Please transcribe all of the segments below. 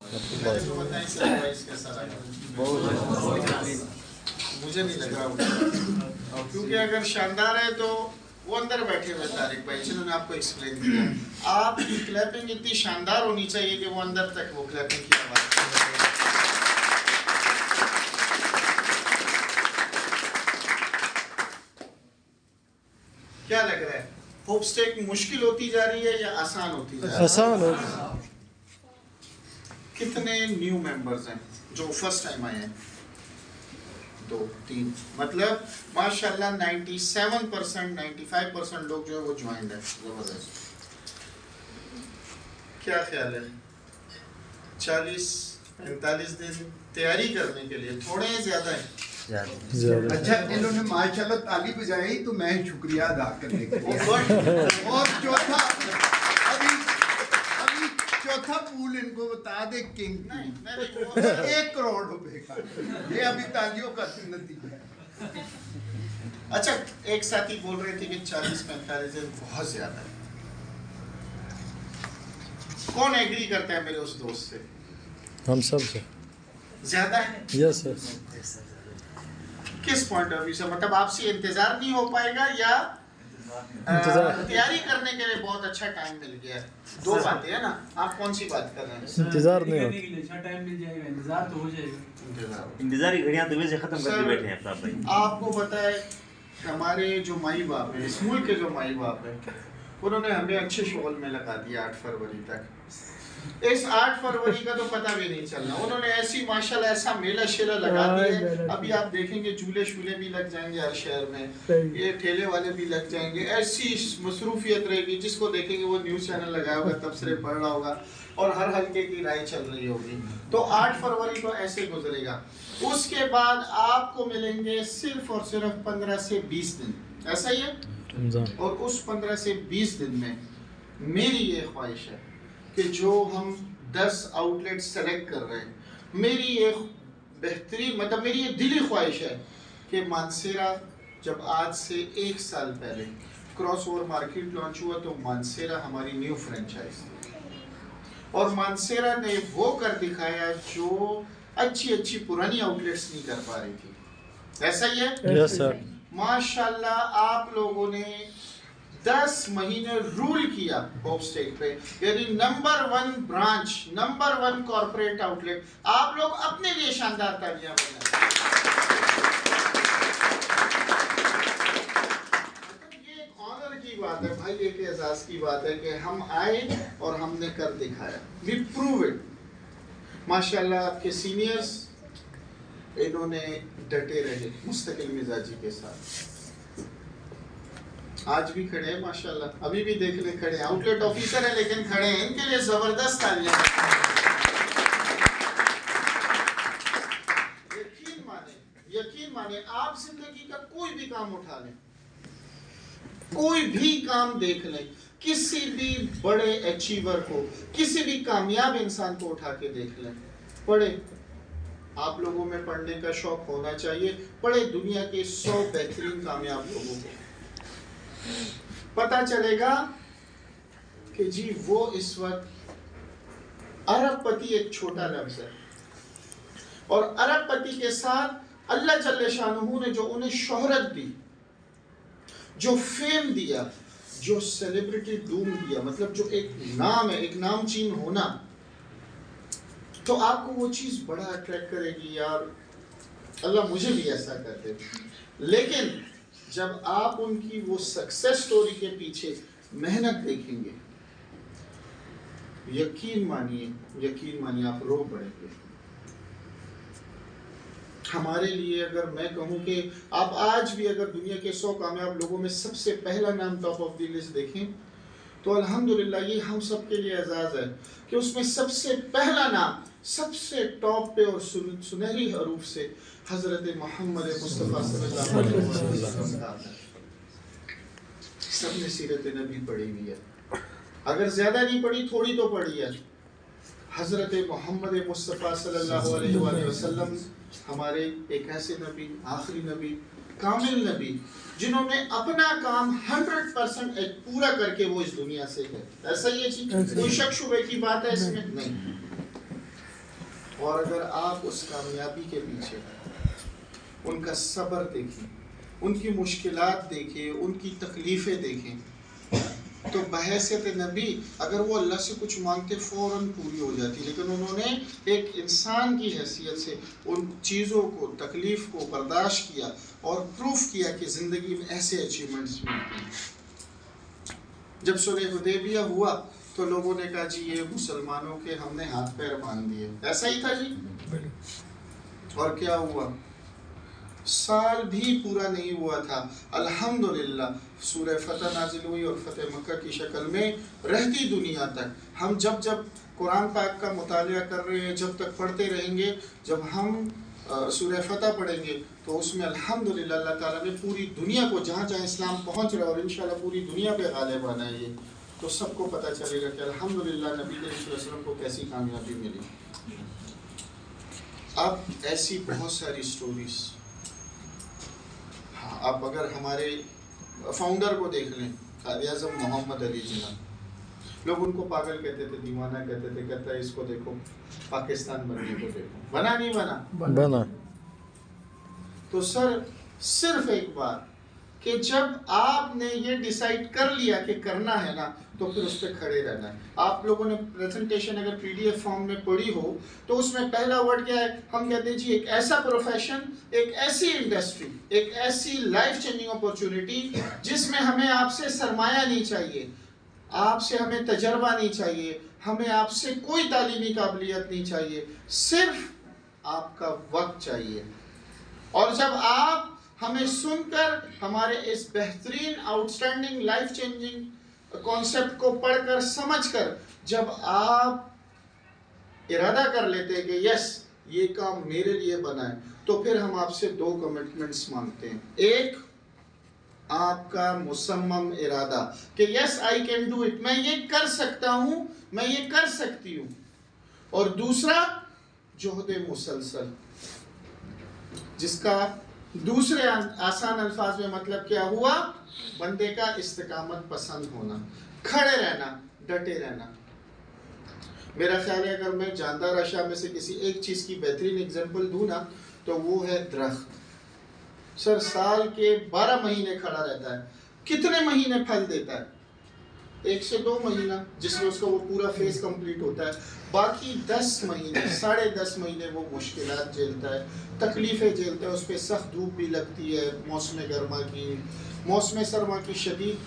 तो बताएं सरप्राइज कैसा लगा? मुझे नहीं लग रहा क्योंकि अगर शानदार है तो वो अंदर बैठे हुए तारिक भाई जिन्होंने आपको एक्सप्लेन किया। आपकी क्लैपिंग इतनी शानदार होनी चाहिए कि वो अंदर तक वो क्लैपिंग की आवाज। क्या लग रहा है? होप स्टेक मुश्किल होती जा रही है या आसान होती जा रही है? आसान हो। कितने न्यू मेंबर्स हैं जो फर्स्ट टाइम आए हैं? 2 3, मतलब माशाल्लाह 97% 95% लोग जो है वो ज्वाइंड है। जबरदस्त। क्या ख्याल है? 40-45 दिन तैयारी करने के लिए थोड़े हैं ज्यादा है? अच्छा, इन्होंने माशाल्लाह ताली बजाई तो मैं शुक्रिया अदा करने के लिए। और चौथा अभी चौथा पूल इनको बता दे किंग नहीं 1 करोड़ रुपए का। ये अभी तालियों का नतीजा है। अच्छा, एक साथी बोल रहे थे कि 40-45 दिन बहुत ज्यादा है। कौन एग्री करता है मेरे उस दोस्त से? हम सब से ज्यादा है। Yes sir. किस पॉइंट ऑफ व्यू से? मतलब आपसे इंतजार नहीं हो पाएगा या तैयारी करने के लिए बहुत अच्छा टाइम मिल गया? 2 बातें है ना, आप कौन सी बात कर रहे हैं? इंतजार नहीं हो, अच्छा टाइम मिल जाएगा, इंतजार तो हो जाएगा। इंतजार की घड़ियां तो वैसे खत्म करके बैठे हैं अफ्ताब भाई। आपको पता है हमारे जो माई बाप है, इस मुल्क के जो माई बाप है, उन्होंने हमें अच्छे शोल में लगा दिया 8 फरवरी तक। इस 8 फरवरी का तो पता भी नहीं चलना। उन्होंने ऐसी माशाल्लाह ऐसा मेला शेला लगा दिया। अभी आप देखेंगे झूले शूले भी लग जाएंगे हर शहर में, ये ठेले वाले भी लग जाएंगे। ऐसी मसरूफियत रहेगी, जिसको देखेंगे वो न्यूज़ चैनल लगाया होगा, तबसरे पढ़ रहा होगा और हर हल्के की राय चल रही होगी। तो 8 फरवरी को ऐसे गुजरेगा। उसके बाद आपको मिलेंगे सिर्फ और सिर्फ 15 से 20 दिन, ऐसा ही है। और उस 15 से 20 दिन में मेरी ये ख्वाहिश है कि जो हम 10 आउटलेट सेलेक्ट कर रहे हैं, मेरी ये बेहतरीन मतलब मेरी ये दिली ख्वाहिश है कि मानसेरा जब आज से 1 साल पहले क्रॉस ओवर मार्केट लॉन्च हुआ तो मानसेरा हमारी न्यू फ्रेंचाइज थी और मानसेरा ने वो कर दिखाया जो अच्छी पुरानी आउटलेट्स नहीं कर पा रही थी। ऐसा ही है? Yes sir. माशाल्लाह आप लोगों ने 10 महीने रूल किया होप स्टेक पे, यानी number 1 branch, number 1 corporate outlet. आप लोग अपने लिए शानदार तालियां बजाएं। ये एक ऑनर की बात है भाई, एक एजाज की बात है कि हम आए और हमने कर दिखाया। We prove it. माशाल्लाह आपके सीनियर्स इन्होंने डटे रहे मुस्तकिल मिजाजी के साथ, आज भी खड़े हैं माशाल्लाह, अभी भी देख ले खड़े हैं। आउटलेट ऑफिसर है लेकिन खड़े हैं, इनके लिए जबरदस्त तालियां। यकीन माने आप जिंदगी का कोई भी काम उठा लें, कोई भी काम देख लें, किसी भी बड़े अचीवर को, किसी भी कामयाब इंसान को उठा के देख लें, पढ़े। आप लोगों में पढ़ने का शौक होना चाहिए। पढ़े दुनिया के 100 बेहतरीन कामयाब लोगों को, पता चलेगा कि जी वो इस वक्त अरबपति एक छोटा लफ्ज है और अरबपति के साथ अल्लाह जल्ले शानुहु ने जो उन्हें शोहरत दी, जो फेम दिया, जो सेलिब्रिटी डूम दिया, मतलब जो एक नाम है, एक नामचीन होना, तो आपको वो चीज बड़ा अट्रैक्ट करेगी। यार अल्लाह मुझे भी ऐसा कर दे। लेकिन जब आप उनकी वो सक्सेस स्टोरी के पीछे मेहनत देखेंगे, यकीन मानिए आप रो पड़ेंगे। हमारे लिए अगर मैं कहूं कि आप आज भी अगर दुनिया के 100 कामयाब लोगों में सबसे पहला नाम टॉप ऑफ द लिस्ट देखें तो अल्हम्दुलिल्लाह ये हम सब के लिए एजाज है कि उसमें सबसे पहला नाम सबसे टॉप पे और सुनहरी हरूफ से हजरत मोहम्मद मुस्तफ़ा सल्लल्लाहु अलैहि वसल्लम। सबने सीरत नबी पढ़ी हुई है, अगर ज्यादा नहीं पढ़ी थोड़ी तो पढ़ी है। हजरत मोहम्मद मुस्तफ़ा सल्लल्लाहु अलैहि वसल्लम हमारे एक ऐसे नबी, आखिरी नबी, कामिल नबी, जिन्होंने अपना काम 100% पूरा करके वो इस दुनिया से गए। ऐसा ही है जी, कोई शक शुबे की बात है इसमें नहीं। और अगर आप उस कामयाबी के पीछे उनका सब्र देखें, उनकी मुश्किलात देखें, उनकी तकलीफ़ें देखें, तो बहैसियत नबी अगर वो अल्लाह से कुछ मांगते फ़ौरन पूरी हो जाती, लेकिन उन्होंने एक इंसान की हैसियत से उन चीज़ों को, तकलीफ़ को बर्दाश्त किया और प्रूफ किया कि ज़िंदगी में ऐसे अचीवमेंट्स मिलते हैं। जब सुलह हुदैबिया हुआ तो लोगों ने कहा जी ये मुसलमानों के हमने हाथ पैर बांध दिए, ऐसा ही था जी। और क्या हुआ, साल भी पूरा नहीं हुआ था, अल्हम्दुलिल्लाह सूरह फतह नाजिल हुई और फतह मक्का की शक्ल में रहती दुनिया तक हम जब जब कुरान पाक का मुतालिया कर रहे हैं, जब तक पढ़ते रहेंगे, जब हम सूरह फतह पढ़ेंगे तो उसमें अल्हम्दुलिल्लाह अल्लाह ताला ने पूरी दुनिया को, जहाँ जहाँ इस्लाम पहुँच रहा है और इंशाल्लाह पूरी दुनिया पे गालिब आना है, ये तो सबको पता चलेगा कि अल्हम्दुलिल्लाह नबी करीम सल्लल्लाहु अलैहि वसल्लम को कैसी कामयाबी मिली। अब ऐसी बहुत सारी स्टोरीज, हाँ, अब अगर हमारे फाउंडर को देख लें, कायद आज़म मोहम्मद अली जिन्ना, लोग उनको पागल कहते थे, दीवाना कहते थे, कहता है इसको देखो पाकिस्तान बनने को देखो, बना नहीं बना। तो सर सिर्फ एक बार कि जब आपने ये डिसाइड कर लिया कि करना है ना, तो फिर उस पर खड़े रहना है। आप लोगों ने प्रेजेंटेशन अगर PDF फॉर्म में पढ़ी हो तो उसमें पहला वर्ड क्या है, हम कहते हैं जी एक ऐसा प्रोफेशन, एक ऐसी इंडस्ट्री, एक ऐसी लाइफ चेंजिंग अपॉर्चुनिटी जिसमें हमें आपसे सरमाया नहीं चाहिए, आपसे हमें तजर्बा नहीं चाहिए, हमें आपसे कोई तालीमी काबिलियत नहीं चाहिए, सिर्फ आपका वक्त चाहिए। और जब आप हमें सुनकर हमारे इस बेहतरीन आउटस्टैंडिंग लाइफ चेंजिंग कॉन्सेप्ट को पढ़कर समझकर जब आप इरादा कर लेते हैं कि यस ये काम मेरे लिए बना है, तो फिर हम आपसे 2 कमिटमेंट्स मांगते हैं। एक, आपका मुसम्मम इरादा कि yes I can do it, मैं ये कर सकता हूं, मैं ये कर सकती हूं। और दूसरा, जोहदे मुसलसल, जिसका दूसरे आसान अल्फाज में मतलब क्या हुआ, बंदे का इस्तिकामत पसंद होना, खड़े रहना, डटे रहना। मेरा ख्याल है अगर मैं जानदार अशा में से किसी एक चीज़ की बेहतरीन एग्जांपल दूं ना, तो वो है दरख्त। सर साल के 12 महीने खड़ा रहता है, कितने महीने फल देता है? 1 से 2 महीना, जिसमें उसका वो पूरा फेज कंप्लीट होता है। बाकी 10 महीने, 10.5 महीने वो मुश्किलात झेलता है, तकलीफ़ें झेलता है, उस पर सख्त धूप भी लगती है, मौसम गर्मा की, मौसम सरमा की शदीद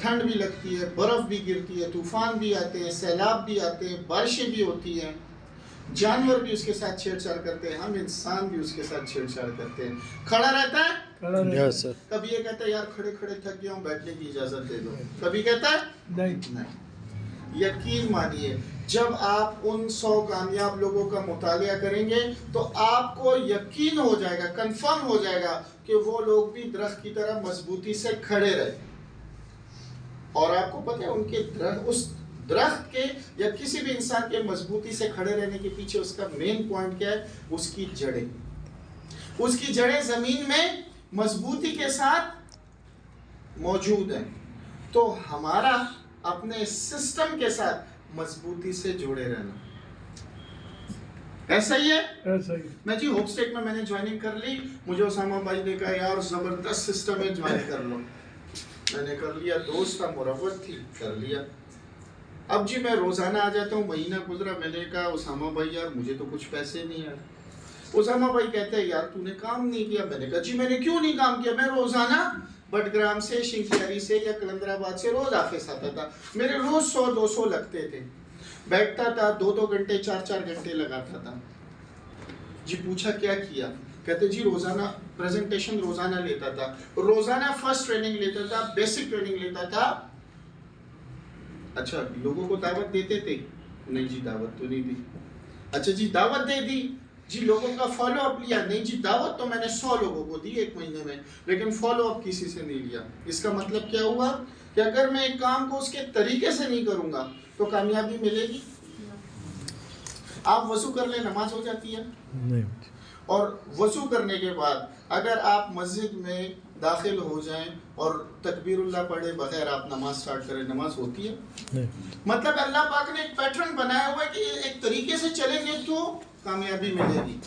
ठंड भी लगती है, बर्फ़ भी गिरती है, तूफ़ान भी आते हैं, सैलाब भी आते हैं, बारिशें भी होती हैं, जानवर भी उसके साथ छेड़छाड़ करते हैं, हम इंसान भी उसके साथ छेड़छाड़ करते हैं। खड़ा रहता है, कभी ये कहता है यार खड़े खड़े थक गया हूँ, बैठने की इजाज़त दे दो, कभी कहता है नहीं। यकीन मानिए जब आप उन 100 कामयाब लोगों का मुतालिया करेंगे तो आपको यकीन हो जाएगा, कंफर्म हो जाएगा कि वो लोग भी दरख्त की तरह मजबूती से खड़े रहे। और आपको पता है उनके उस दरख्त के या किसी भी इंसान के मजबूती से खड़े रहने के पीछे उसका मेन पॉइंट क्या है, उसकी जड़ें। उसकी जड़ें जमीन में मजबूती के साथ मौजूद हैं। तो हमारा अपने सिस्टम के साथ मजबूती से जुड़े रहना, ऐसा ही है। ऐसा ही। मैं जी होपस्टेक में मैंने ज्वाइनिंग कर ली, मुझे उसामा भाई ने कहा यार जबरदस्त सिस्टम है, ज्वाइन कर लो। मैंने कर लिया, दोस्त था, मुरव्वत थी, कर लिया। अब जी मैं रोजाना आ जाता हूँ, महीना गुजरा, मैंने कहा उसामा भाई यार मुझे तो कुछ पैसे नहीं आए। उसामा भाई कहते हैं यार तूने काम नहीं किया। मैंने कहा जी मैंने क्यों नहीं काम किया, मैं रोजाना बटग्राम से, शिंकियारी से या कलंदराबाद से रोज ऑफिस आता था, मेरे रोज 100-200 लगते थे, बैठता था 2-2 घंटे 4-4 घंटे लगाता था। जी पूछा क्या किया, कहते जी रोजाना प्रेजेंटेशन रोजाना लेता था, रोजाना फर्स्ट ट्रेनिंग लेता था, बेसिक ट्रेनिंग लेता था। अच्छा लोगों को दावत देते थे? नहीं जी दावत तो नहीं दी। अच्छा जी दावत दे दी जी, लोगों का फॉलो अप लिया? नहीं जी दावत तो मैंने 100 लोगों को दी 1 महीने में, लेकिन फॉलो अप किसी से नहीं लिया। इसका मतलब क्या हुआ कि अगर मैं एक काम को उसके तरीके से नहीं करूंगा तो कामयाबी मिलेगी? आप वजू कर ले, नमाज हो जाती है? नहीं। और वज़ू करने के बाद अगर आप मस्जिद में दाखिल हो जाएं और तकबीरुल्लाह पढ़े बगैर आप नमाज स्टार्ट करें, नमाज होती है? नहीं। मतलब अल्लाह पाक ने एक पैटर्न बनाया हुआ है कि एक तरीके से चलेंगे तो कामयाबी मिलेगी।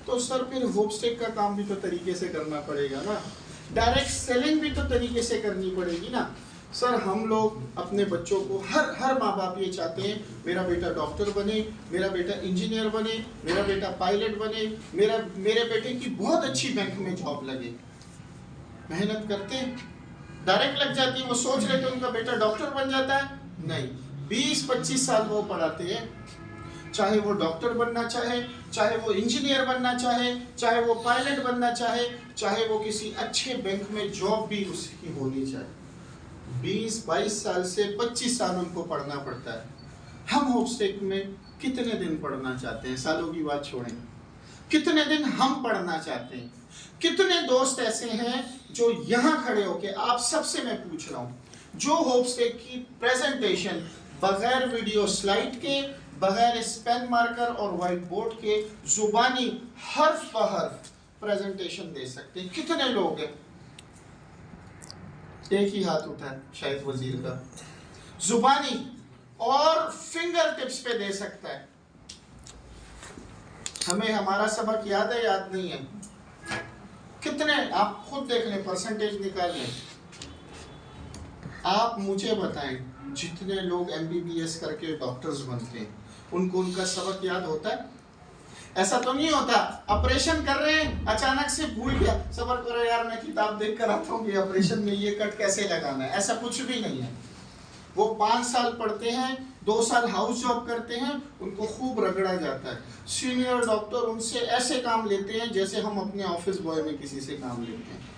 तो सर फिर होप स्टेक का काम भी तो तरीके से करना पड़ेगा ना, डायरेक्ट सेलिंग भी तो तरीके से करनी पड़ेगी ना। सर हम लोग अपने बच्चों को हर माँ बाप ये चाहते हैं मेरा बेटा डॉक्टर बने, मेरा बेटा इंजीनियर बने, मेरा बेटा पायलट बने, मेरे बेटे की बहुत अच्छी बैंक में जॉब लगे। मेहनत करते हैं, डायरेक्ट लग जाती है, वो सोच रहे थे उनका बेटा डॉक्टर बन जाता है, नहीं 20-25 साल वो पढ़ाते हैं, चाहे वो डॉक्टर बनना चाहे, चाहे वो इंजीनियर बनना चाहे, चाहे वो पायलट बनना चाहे, चाहे वो किसी अच्छे बैंक में जॉब भी उसकी होनी चाहे, 20-22 साल से 25 साल उनको पढ़ना पड़ता है। हम होपस्टेक में कितने दिन पढ़ना चाहते हैं? सालों की बात छोड़ें, कितने दिन हम पढ़ना चाहते हैं? कितने दोस्त ऐसे हैं जो यहाँ खड़े होके आप सबसे मैं पूछ रहा हूँ, जो होपस्टेक की प्रेजेंटेशन बगैर वीडियो स्लाइड के, बगैर पेन मार्कर और व्हाइट बोर्ड के, जुबानी हर्फ ब हर्फ प्रेजेंटेशन दे सकते हैं? कितने लोग हैं? एक ही हाथ उठा है शायद वजीर का, जुबानी और फिंगर टिप्स पे दे सकता है। हमें हमारा सबक याद है, याद नहीं है? कितने आप खुद देख लें, परसेंटेज निकाल लें। आप मुझे बताएं, जितने लोग MBBS करके डॉक्टर्स बनते हैं उनको उनका सबक याद होता है? ऐसा तो नहीं होता ऑपरेशन कर रहे हैं अचानक से भूल गया, सबर करो यार मैं किताब देख कर आता हूँ कि ऑपरेशन में ये कट कैसे लगाना है, ऐसा कुछ भी नहीं है। वो 5 साल पढ़ते हैं, 2 साल हाउस जॉब करते हैं, उनको खूब रगड़ा जाता है। सीनियर डॉक्टर उनसे ऐसे काम लेते हैं जैसे हम अपने ऑफिस बॉय में किसी से काम लेते हैं।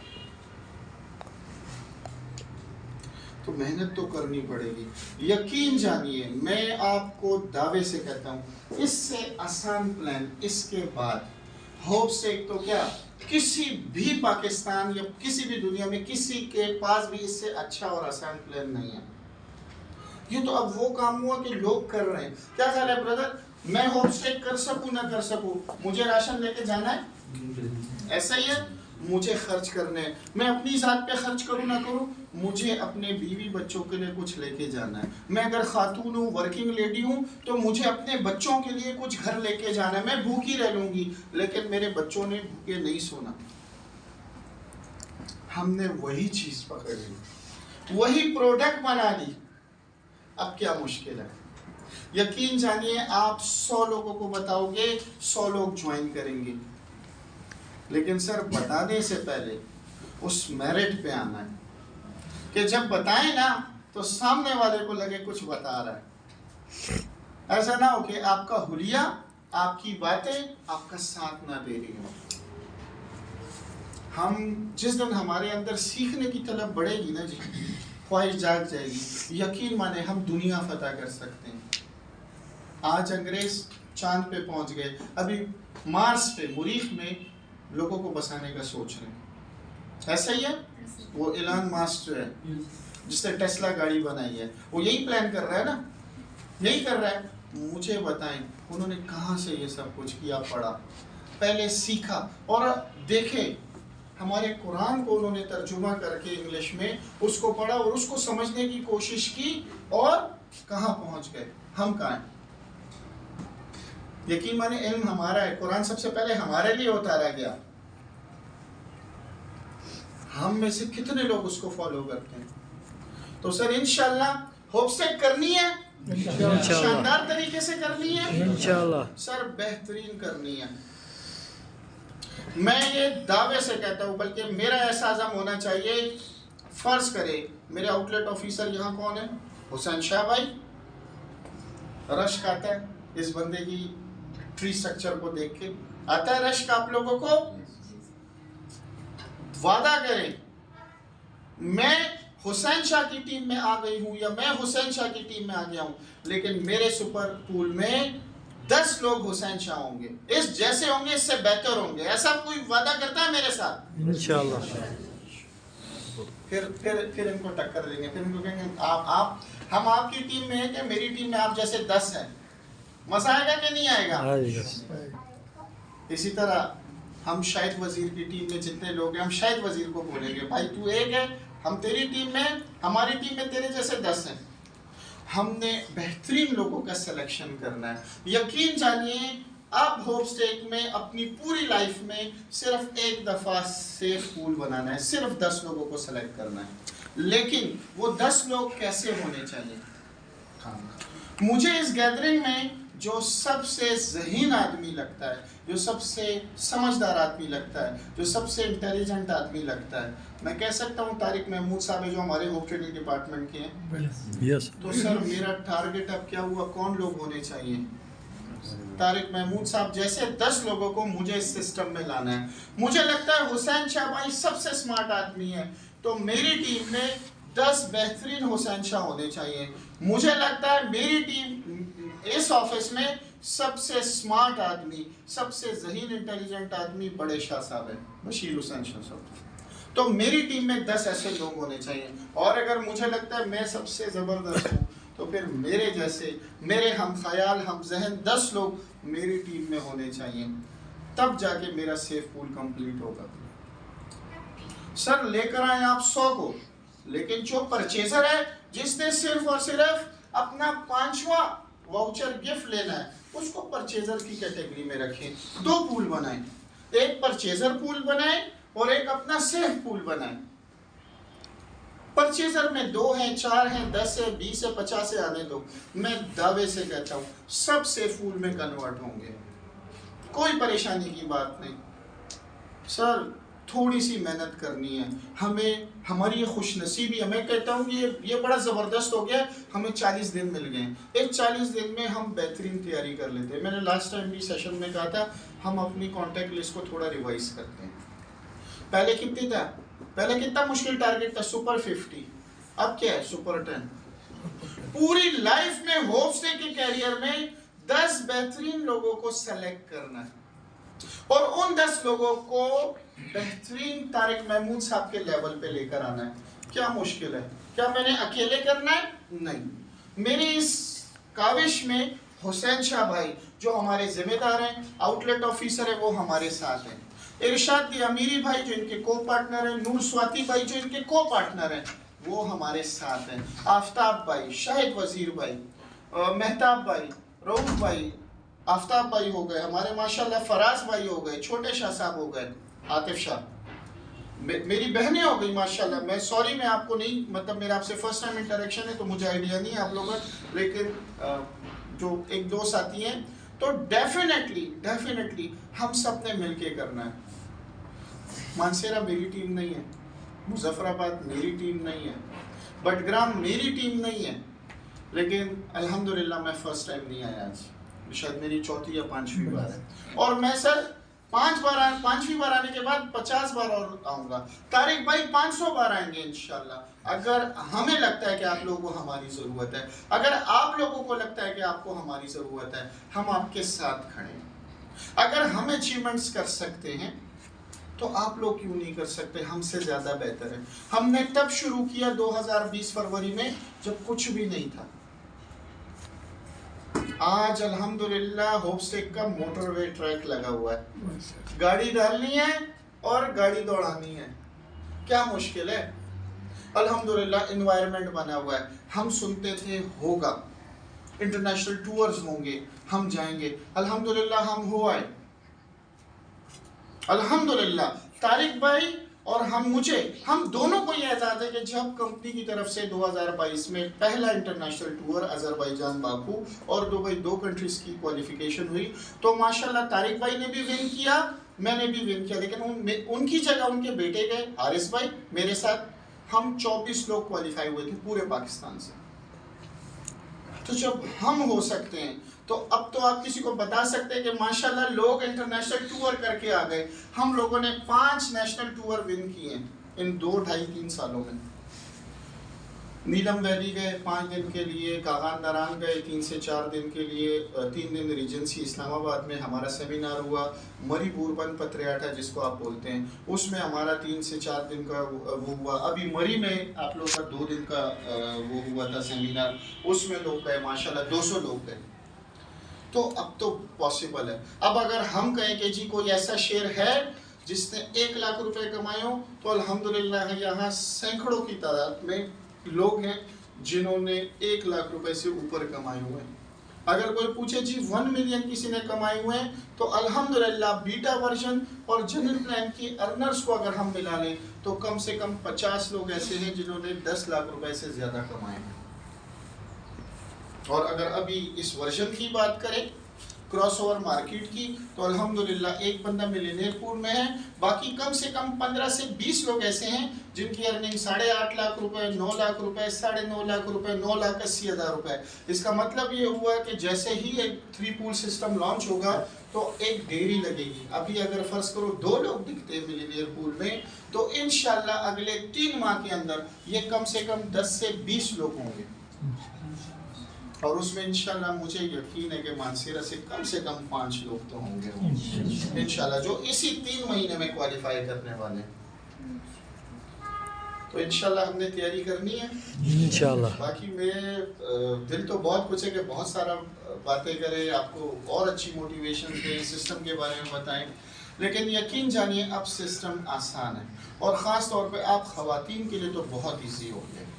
तो मेहनत तो करनी पड़ेगी। यकीन जानिए, मैं आपको दावे से कहता हूँ इससे आसान प्लान इसके बाद होपस्टेक तो क्या किसी भी पाकिस्तान या किसी भी दुनिया में किसी के पास भी इससे अच्छा और आसान प्लान नहीं है। ये तो अब वो काम हुआ कि लोग कर रहे हैं। क्या ख्याल है ब्रदर, मैं होपस्टेक कर सकूं ना कर सकूं, मुझे राशन लेके जाना है, ऐसा ही है, मुझे खर्च करने हैं, मैं अपनी जात पे खर्च करूं ना करूं, मुझे अपने बीवी बच्चों के लिए कुछ लेके जाना है। मैं अगर खातून हूँ, वर्किंग लेडी हूँ, तो मुझे अपने बच्चों के लिए कुछ घर लेके जाना है। मैं भूखी रह लूंगी लेकिन मेरे बच्चों ने भूखे नहीं सोना। हमने वही चीज पकड़ ली, वही प्रोडक्ट बना ली, अब क्या मुश्किल है? यकीन जानिए, आप 100 लोगों को बताओगे, 100 लोग ज्वाइन करेंगे, लेकिन सर बताने से पहले उस मेरिट पे आना है कि जब बताएं ना तो सामने वाले को लगे कुछ बता रहा है। ऐसा ना हो कि आपका हुलिया, आपकी बातें आपका साथ ना दे रही हो। हम जिस दिन हमारे अंदर सीखने की तलब बढ़ेगी ना जी, ख्वाहिश जाग जाएगी, यकीन माने हम दुनिया फतह कर सकते हैं। आज अंग्रेज चांद पे पहुंच गए, अभी मार्स पे मुरीख में लोगों को बसाने का सोच रहे हैं, ऐसा ही है। वो एलन मस्क जो है जिसने टेस्ला गाड़ी बनाई है, वो यही प्लान कर रहा है ना, यही कर रहा है। मुझे बताएं उन्होंने कहाँ से ये सब कुछ किया, पढ़ा, पहले सीखा और देखे। हमारे कुरान को उन्होंने तर्जुमा करके इंग्लिश में उसको पढ़ा और उसको समझने की कोशिश की और कहाँ पहुँच गए, हम कहाँ हैं? यकीन माने इल्म हमारा है, कुरान सबसे पहले हमारे लिए उतारा गया। हम में से कितने लोग उसको फॉलो करते हैं? तो सर इंशाल्लाह होपस्टेक करनी है, शानदार तरीके से करनी है इंशाल्लाह सर, बेहतरीन करनी है। मैं ये दावे से कहता हूँ, बल्कि मेरा ऐसा आज़म होना चाहिए। फर्ज करे मेरे आउटलेट ऑफिसर यहाँ कौन है? हुसैन शाह भाई। रश्क आता है इस बंदे की ट्री स्ट्रक्चर को देख के, आता है रश्क आप लोगों को? वादा करें मैं हुसैन शाह की टीम में आ गई हूं या मैं हुसैन शाह की टीम में आ गया हूं, लेकिन मेरे सुपर पूल में 10 लोग हुसैन शाह होंगे, इस जैसे होंगे, इससे बेहतर होंगे। ऐसा कोई वादा करता है मेरे साथ? इंशाल्लाह। फिर इनको टक्कर देंगे, फिर इनको कहेंगे आप हम आपकी टीम में हैं कि मेरी टीम में आप जैसे 10 हैं। मजा आएगा कि नहीं आएगा? आएगा। इसी तरह हम शाहिद वजीर की टीम में जितने लोग हैं, हम शाहिद वजीर को बोलेंगे भाई तू एक है, हम तेरी टीम में, हमारी टीम में तेरे जैसे 10 हैं। हमने बेहतरीन लोगों का सिलेक्शन करना है। यकीन जानिए अब होपस्टेक में अपनी पूरी लाइफ में सिर्फ एक दफ़ा सेफ पूल बनाना है, सिर्फ 10 लोगों को सेलेक्ट करना है। लेकिन वो 10 लोग कैसे होने चाहिए? मुझे इस गैदरिंग में जो सबसे ज़हीन आदमी लगता है, जो सबसे समझदार आदमी लगता है, जो सबसे इंटेलिजेंट आदमी लगता है, मैं कह सकता हूँ तारिक महमूद साहब है जो हमारे होप ट्रेनिंग डिपार्टमेंट के हैं। यस तो सर मेरा टारगेट अब क्या हुआ, कौन लोग होने चाहिए? तारिक महमूद साहब जैसे 10 लोगों को मुझे इस सिस्टम में लाना है। मुझे लगता है हुसैन शाह भाई सबसे स्मार्ट आदमी है, तो मेरी टीम में 10 बेहतरीन हुसैन शाह होने चाहिए। मुझे लगता है मेरी टीम इस ऑफिस में सबसे स्मार्ट आदमी, सबसे ज़हीन इंटेलिजेंट आदमी बड़े शाह साहब है, बशीर हुसैन शाह साहब। तो मेरी टीम में 10 ऐसे लोग होने चाहिए। और अगर मुझे लगता है मैं सबसे ज़बरदस्त हूँ तो फिर मेरे जैसे, मेरे हम ख्याल, हम जहन 10 लोग मेरी टीम में होने चाहिए, तब जाके मेरा सेफ पूल कंप्लीट होगा। सर लेकर आए आप 100 को, लेकिन जो परचेजर है जिसने सिर्फ और सिर्फ अपना 5वां वाउचर गिफ्ट लेना है, उसको परचेजर की कैटेगरी में रखें। 2 पूल बनाएं, एक परचेजर पूल बनाएं और एक अपना सेफ पूल बनाएं। परचेजर में 2 हैं, 4 हैं, 10 है, 20 है, 50 है, आने दो। मैं दावे से कहता हूँ सब सेफ पूल में कन्वर्ट होंगे, कोई परेशानी की बात नहीं। सर थोड़ी सी मेहनत करनी है हमें, हमारी ये खुशनसीबी है। मैं कहता हूँ कि ये बड़ा ज़बरदस्त हो गया, हमें 40 दिन मिल गए। एक 40 दिन में हम बेहतरीन तैयारी कर लेते हैं। मैंने लास्ट टाइम भी सेशन में कहा था हम अपनी कॉन्टैक्ट लिस्ट को थोड़ा रिवाइज करते हैं। पहले कितनी था, पहले कितना मुश्किल टारगेट था, सुपर 50, अब क्या है सुपर 10। पूरी लाइफ में होपस्टेक के कैरियर में 10 बेहतरीन लोगों को सेलेक्ट करना है और उन 10 लोगों को बेहतरीन तारिक महमूद साहब के लेवल पे लेकर आना है। क्या मुश्किल है? क्या मैंने अकेले करना है? नहीं, मेरी इस काविश में हुसैन शाह भाई जो हमारे जिम्मेदार हैं, आउटलेट ऑफिसर है, वो हमारे साथ हैं। इरशाद अमीरी भाई जो इनके को पार्टनर हैं, नूर स्वाति भाई जो इनके को पार्टनर हैं, वो हमारे साथ हैं। आफ्ताब भाई, शाहिद वजीर भाई, मेहताब भाई, रऊफ भाई, आफ्ताब भाई हो गए हमारे, माशाल्लाह फराज भाई हो गए, छोटे शाह साहब हो गए, आतिफ शाह, मेरी बहनें हो गई माशाल्लाह। मैं सॉरी मैं आपको नहीं, मतलब मेरा आपसे फर्स्ट टाइम इंटरेक्शन है तो मुझे आइडिया नहीं है आप लोगों का, लेकिन जो 1-2 साथी हैं, तो डेफिनेटली हम सब ने मिलके करना है। मानसेरा मेरी टीम नहीं है, मुजफ्फराबाद मेरी टीम नहीं है, बटग्राम मेरी टीम नहीं है, लेकिन अल्हम्दुलिल्लाह मैं फर्स्ट टाइम नहीं आया आज, शायद मेरी 4थी या 5वीं बार है। और मैं सर 5वीं बार आने के बाद 50 बार और आऊँगा। तारिक भाई 500 बार आएंगे इंशाल्लाह। अगर हमें लगता है कि आप लोगों को हमारी ज़रूरत है, अगर आप लोगों को लगता है कि आपको हमारी ज़रूरत है, हम आपके साथ खड़े हैं। अगर हम अचीवमेंट्स कर सकते हैं तो आप लोग क्यों नहीं कर सकते? हमसे ज़्यादा बेहतर है। हमने तब शुरू किया 2020 फरवरी में जब कुछ भी नहीं था। आज अल्हम्दुलिल्लाह होपस्टेक का मोटरवे ट्रैक लगा हुआ है, गाड़ी डालनी है और गाड़ी दौड़ानी है, क्या मुश्किल है? अल्हम्दुलिल्लाह एनवायरनमेंट बना हुआ है। हम सुनते थे होगा इंटरनेशनल टूर्स होंगे, हम जाएंगे, अल्हम्दुलिल्लाह हम हो आए। अल्हम्दुलिल्लाह तारिक भाई और हम दोनों को ये एजाज़ है कि जब कंपनी की तरफ से 2022 में पहला इंटरनेशनल टूर अज़रबैजान, बाकू और दुबई 2 कंट्रीज़ की क्वालिफिकेशन हुई, तो माशाल्लाह तारिक भाई ने भी विन किया, मैंने भी विन किया, लेकिन उनकी जगह उनके बेटे गए हारिस भाई मेरे साथ। हम 24 लोग क्वालिफाई हुए थे पूरे पाकिस्तान से। तो जब हम हो सकते हैं तो अब तो आप किसी को बता सकते हैं कि माशाल्लाह लोग इंटरनेशनल टूर करके आ गए। हम लोगों ने 5 नेशनल टूर विन किए इन 2-2.5-3 सालों में। नीलम वैली गए 5 दिन के लिए, कागान दरान गए 3 से 4 दिन के लिए, 3 दिन रीजेंसी इस्लामाबाद में हमारा सेमिनार हुआ, मरी बुरबन पत्रियाठा जिसको आप बोलते हैं, उसमें हमारा 3 से 4 दिन का वो हुआ। अभी मरी में आप लोगों का 2 दिन का वो हुआ था सेमिनार, उसमें लोग गए माशाल्लाह 200 लोग गए। तो अब तो पॉसिबल है। अब अगर हम कहें कि जी कोई ऐसा शेयर है जिसने 1 लाख रुपए कमाए हो, तो अल्हम्दुलिल्लाह यहाँ सैकड़ों की तादाद में लोग हैं जिन्होंने 1 लाख रुपए से ऊपर कमाए हुए हैं। अगर कोई पूछे जी 1 मिलियन किसी ने कमाए हुए हैं, तो अल्हम्दुलिल्लाह बीटा वर्जन और जनरल प्लान की अर्नर्स को अगर हम मिला लें तो कम से कम 50 लोग ऐसे हैं जिन्होंने 10 लाख रुपए से ज़्यादा कमाए हैं। और अगर अभी इस वर्जन की बात करें क्रॉसओवर मार्केट की, तो अल्हम्दुलिल्लाह एक बंदा मिलियनेयर पूल में है, बाकी कम से कम 15 से 20 लोग ऐसे हैं जिनकी अर्निंग 8.5 लाख रुपए, 9 लाख रुपए, 9.5 लाख रुपए, 9,80,000 रुपए। इसका मतलब ये हुआ कि जैसे ही एक 3 पूल सिस्टम लॉन्च होगा तो एक देरी लगेगी। अभी अगर फर्ज करो 2 लोग दिखते हैं मिलियनेयर पूल में, तो इंशाल्लाह अगले 3 माह के अंदर ये कम से कम 10 से 20 लोग होंगे। और उसमें इंशाल्लाह मुझे यकीन है कि मानसेरा से कम 5 लोग तो होंगे इंशाल्लाह, जो इसी 3 महीने में क्वालिफाई करने वाले हैं। तो इंशाल्लाह हमने तैयारी करनी है इंशाल्लाह। बाकी मेरे दिल तो बहुत कुछ है कि बहुत सारा बातें करें, आपको और अच्छी मोटिवेशन दें, सिस्टम के बारे में बताएं, लेकिन यकीन जानिए अब सिस्टम आसान है और ख़ास तौर पे आप ख़वातीन के लिए तो बहुत ईजी हो गया।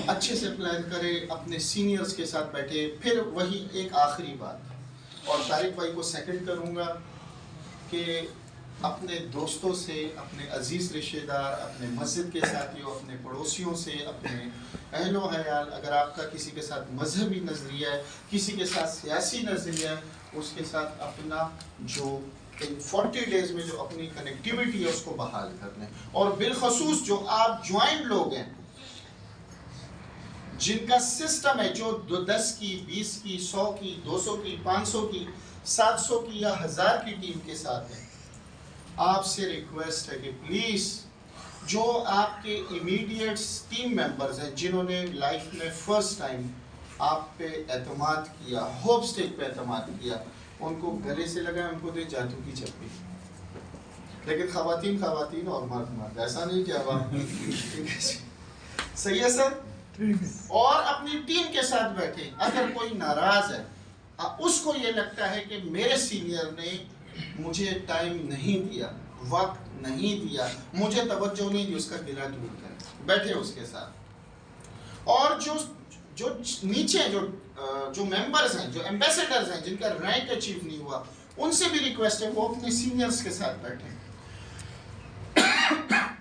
अच्छे से प्लान करें, अपने सीनियर्स के साथ बैठे। फिर वही एक आखिरी बात, और तारिक भाई को सेकंड करूँगा कि अपने दोस्तों से, अपने अजीज़ रिश्तेदार, अपने मस्जिद के साथियों, अपने पड़ोसियों से, अपने अहलो हयाल, अगर आपका किसी के साथ मजहबी नज़रिया है, किसी के साथ सियासी नज़रिया है, उसके साथ अपना जो इन 40 डेज़ में जो अपनी कनेक्टिविटी है उसको बहाल कर लें। और बिलखसूस जो आप ज्वाइंट लोग हैं जिनका सिस्टम है, जो 10 की, 20 की, 100 की, 200 की, 500 की, 700 की या 1000 की टीम के साथ है, आपसे रिक्वेस्ट है कि प्लीज़ जो आपके इमीडिएट टीम मेंबर्स हैं जिन्होंने लाइफ में फर्स्ट टाइम आप पे एतमाद किया, होप स्टेज पे एतमाद किया, उनको गले से लगाएं, उनको दे जादू की चप्पी। लेकिन खवातीन और मर्द, ऐसा नहीं कि अब आप सही है सर। और अपनी टीम के साथ बैठे। अगर कोई नाराज है, उसको ये लगता है कि मेरे सीनियर ने मुझे टाइम नहीं दिया, वक्त नहीं दिया, मुझे तवज्जो नहीं दी, उसका गिला दूर करें, बैठे उसके साथ। और जो नीचे जो मेंबर्स हैं, जो एम्बेसडर्स हैं, जिनका रैंक अचीव नहीं हुआ, उनसे भी रिक्वेस्ट है वो अपने सीनियर्स के साथ बैठे।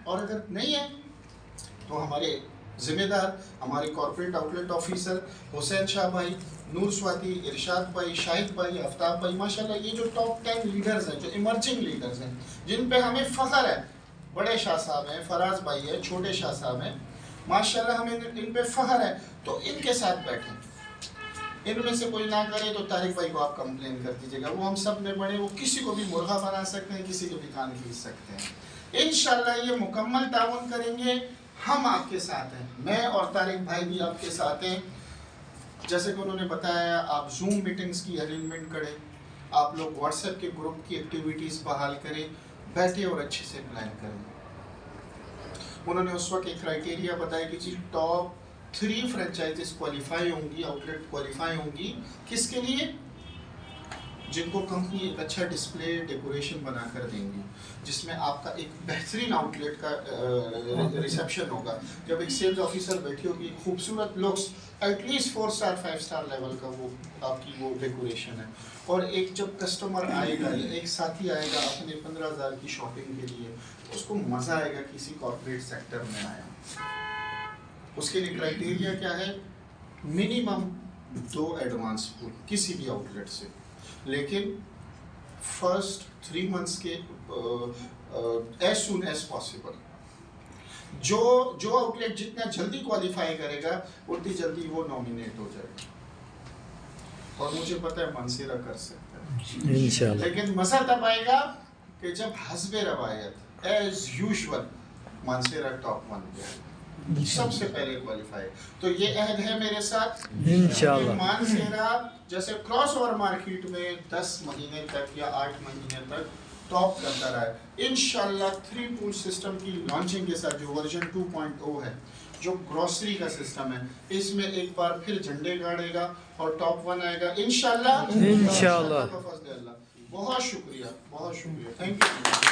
और अगर नहीं है तो हमारे जिम्मेदार, हमारे corporate outlet officer Hussain Shah भाई, नूर स्वाति, इरशाद भाई, शाहिद भाई, आफ्ताब भाई, माशाल्लाह ये जो टॉप 10 लीडर्स हैं, जो इमर्जिंग लीडर्स हैं, जिन पे हमें फ़ख्र है, बड़े शाह साहब हैं, फराज भाई है, छोटे शाह साहब हैं, माशाल्लाह हमें इन पे फ़ख्र है, तो इनके साथ बैठें। इनमें से कोई ना करे तो तारिक भाई को आप कंप्लेन कर दीजिएगा, वो हम सब में बड़े, वो किसी को भी मुर्गा बना सकते हैं, किसी को भी कान खींच सकते हैं। इंशाल्लाह ये मुकम्मल ताउन करेंगे, हम आपके साथ हैं, मैं और तारिक भाई भी आपके साथ हैं। जैसे कि उन्होंने बताया, आप जूम मीटिंग्स की अरेंजमेंट करें, आप लोग व्हाट्सएप के ग्रुप की एक्टिविटीज़ बहाल करें, बैठे और अच्छे से प्लान करें। उन्होंने उस वक्त एक क्राइटेरिया बताया कि जी टॉप 3 फ्रेंचाइजीज क्वालिफाई होंगी, आउटलेट क्वालिफाई होंगी, किसके लिए? जिनको कंपनी एक अच्छा डिस्प्ले डेकोरेशन बना कर देंगी, जिसमें आपका एक बेहतरीन आउटलेट का रिसेप्शन होगा। जब एक सेल्स ऑफिसर बैठी होगी, खूबसूरत looks, at least 4 star 5 star level का वो आपकी वो डेकोरेशन है। और एक जब कस्टमर आएगा या एक साथी आएगा अपने 15,000 की शॉपिंग के लिए, तो उसको मज़ा आएगा किसी कॉर्पोरेट सेक्टर में आया। उसके लिए क्राइटेरिया क्या है? मिनिमम 2 एडवांस पूल किसी भी आउटलेट से, लेकिन फर्स्ट 3 मंथ्स के एज सुन एज पॉसिबल। जो आउटलेट जितना जल्दी क्वालिफाई करेगा उतनी जल्दी वो नॉमिनेट हो जाएगा। और मुझे पता है मानसेरा कर सकता है इंशाल्लाह, लेकिन मज़ा तब आएगा कि जब हस्बे रवायत एज यूजुअल मानसेरा टॉप 1 पे आएगा, सबसे पहले क्वालिफाई। तो ये अहद है मेरे साथ इंशाल्लाह। मानसेरा जैसे क्रॉस ओवर मार्केट में 10 महीने तक या 8 महीने तक टॉप करता रहा है। इंशाल्लाह 3 पूल सिस्टम की लॉन्चिंग के साथ जो वर्जन 2.0 है, जो ग्रोसरी का सिस्टम है, इसमें एक बार फिर झंडे गाड़ेगा और टॉप 1 आएगा इंशाल्लाह। इंशाल्लाह। बहुत शुक्रिया, थैंक यू।